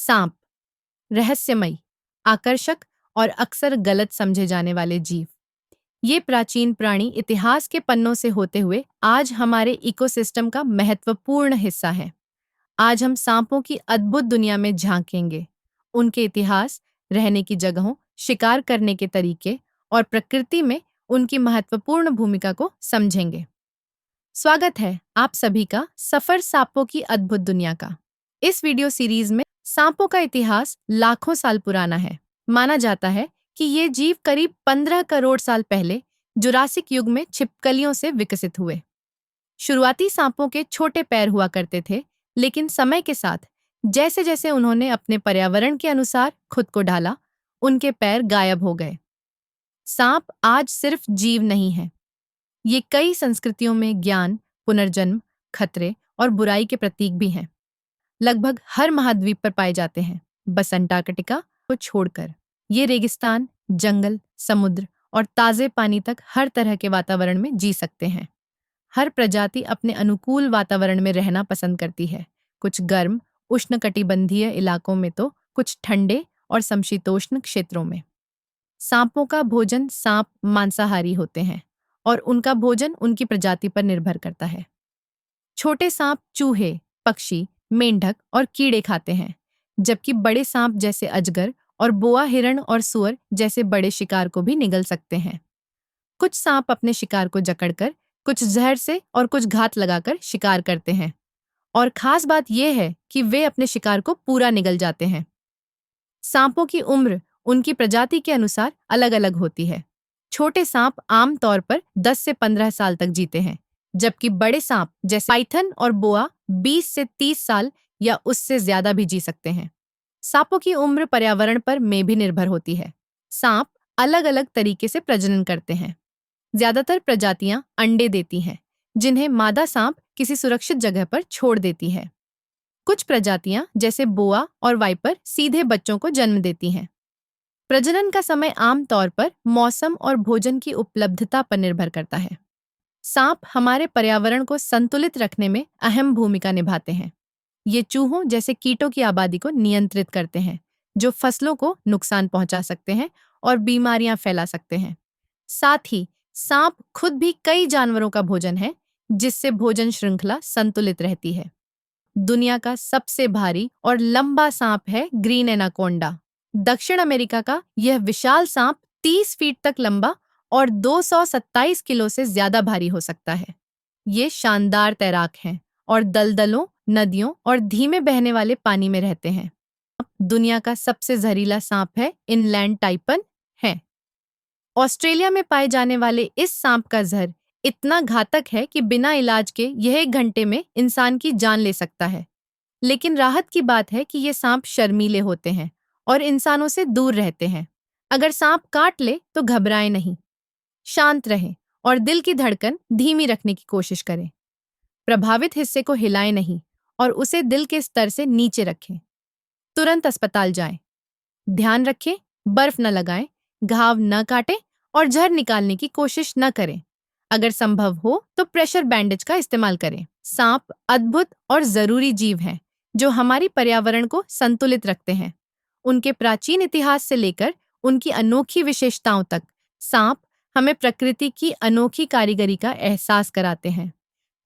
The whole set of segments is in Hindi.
सांप रहस्यमयी, आकर्षक और अक्सर गलत समझे जाने वाले जीव। ये प्राचीन प्राणी इतिहास के पन्नों से होते हुए आज हमारे इकोसिस्टम का महत्वपूर्ण हिस्सा है। आज हम सांपों की अद्भुत दुनिया में झांकेंगे, उनके इतिहास, रहने की जगहों, शिकार करने के तरीके और प्रकृति में उनकी महत्वपूर्ण भूमिका को समझेंगे। स्वागत है आप सभी का सफर सांपों की अद्भुत दुनिया का। इस वीडियो सीरीज में सांपों का इतिहास लाखों साल पुराना है। माना जाता है कि ये जीव करीब 15 करोड़ साल पहले जुरासिक युग में छिपकलियों से विकसित हुए। शुरुआती सांपों के छोटे पैर हुआ करते थे, लेकिन समय के साथ जैसे जैसे उन्होंने अपने पर्यावरण के अनुसार खुद को ढाला, उनके पैर गायब हो गए। सांप आज सिर्फ जीव नहीं है, ये कई संस्कृतियों में ज्ञान, पुनर्जन्म, खतरे और बुराई के प्रतीक भी हैं। लगभग हर महाद्वीप पर पाए जाते हैं, बस अंटार्कटिका को छोड़कर। ये रेगिस्तान, जंगल, समुद्र और ताजे पानी तक हर तरह के वातावरण में जी सकते हैं। हर प्रजाति अपने अनुकूल वातावरण में रहना पसंद करती है, कुछ गर्म, उष्णकटिबंधीय इलाकों में तो कुछ ठंडे और समशीतोष्ण क्षेत्रों में। सांपों का भोजन सांप मांसाहारी होते हैं और उनका भोजन उनकी प्रजाति पर निर्भर करता है। छोटे सांप चूहे, पक्षी, मेंढक और कीड़े खाते हैं, जबकि बड़े सांप जैसे अजगर और बोआ हिरण और सुअर जैसे बड़े शिकार को भी निगल सकते हैं। कुछ सांप अपने शिकार को जकड़कर, कुछ जहर से और कुछ घात लगाकर शिकार करते हैं, और खास बात यह है कि वे अपने शिकार को पूरा निगल जाते हैं। सांपों की उम्र उनकी प्रजाति के अनुसार अलग-अलग होती है। छोटे सांप आम तौर पर 10 से 15 साल तक जीते हैं, जबकि बड़े सांप जैसे पाइथन और बोआ 20 से 30 साल या उससे ज्यादा भी जी सकते हैं। सांपों की उम्र पर्यावरण पर में भी निर्भर होती है। सांप अलग-अलग तरीके से प्रजनन करते हैं। ज्यादातर प्रजातियां अंडे देती हैं, जिन्हें मादा सांप किसी सुरक्षित जगह पर छोड़ देती है। कुछ प्रजातियां जैसे बोआ और वाइपर सीधे बच्चों को जन्म देती हैं। प्रजनन का समय आमतौर पर मौसम और भोजन की उपलब्धता पर निर्भर करता है। सांप हमारे पर्यावरण को संतुलित रखने में अहम भूमिका निभाते हैं। ये चूहों जैसे कीटों की आबादी को नियंत्रित करते हैं, जो फसलों को नुकसान पहुंचा सकते हैं और बीमारियां फैला सकते हैं। साथ ही सांप खुद भी कई जानवरों का भोजन है, जिससे भोजन श्रृंखला संतुलित रहती है। दुनिया का सबसे भारी और लंबा सांप है ग्रीन एनाकोंडा। दक्षिण अमेरिका का यह विशाल सांप 30 फीट तक लंबा और 227 किलो से ज्यादा भारी हो सकता है। ये शानदार तैराक हैं और दलदलों, नदियों और धीमे बहने वाले पानी में रहते हैं। दुनिया का सबसे जहरीला सांप है इनलैंड टाइपन है। ऑस्ट्रेलिया में पाए जाने वाले इस सांप का जहर इतना घातक है कि बिना इलाज के यह 1 घंटे में इंसान की जान ले सकता है। लेकिन राहत की बात है कि ये सांप शर्मीले होते हैं और इंसानों से दूर रहते हैं। अगर सांप काट ले तो घबराएं नहीं, शांत रहें और दिल की धड़कन धीमी रखने की कोशिश करें। प्रभावित हिस्से को हिलाएं नहीं और उसे दिल के स्तर से नीचे रखें। तुरंत अस्पताल जाएं। ध्यान रखें, बर्फ न लगाएं, घाव न काटें और जहर निकालने की कोशिश न करें। अगर संभव हो तो प्रेशर बैंडेज का इस्तेमाल करें। सांप अद्भुत और जरूरी जीव हैं, जो हमारी पर्यावरण को संतुलित रखते हैं। उनके प्राचीन इतिहास से लेकर उनकी अनोखी विशेषताओं तक, सांप हमें प्रकृति की अनोखी कारीगरी का एहसास कराते हैं।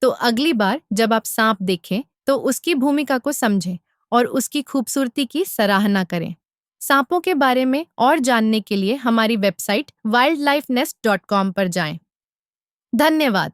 तो अगली बार जब आप सांप देखें तो उसकी भूमिका को समझें और उसकी खूबसूरती की सराहना करें। सांपों के बारे में और जानने के लिए हमारी वेबसाइट wildlifenest.com पर जाएं। धन्यवाद।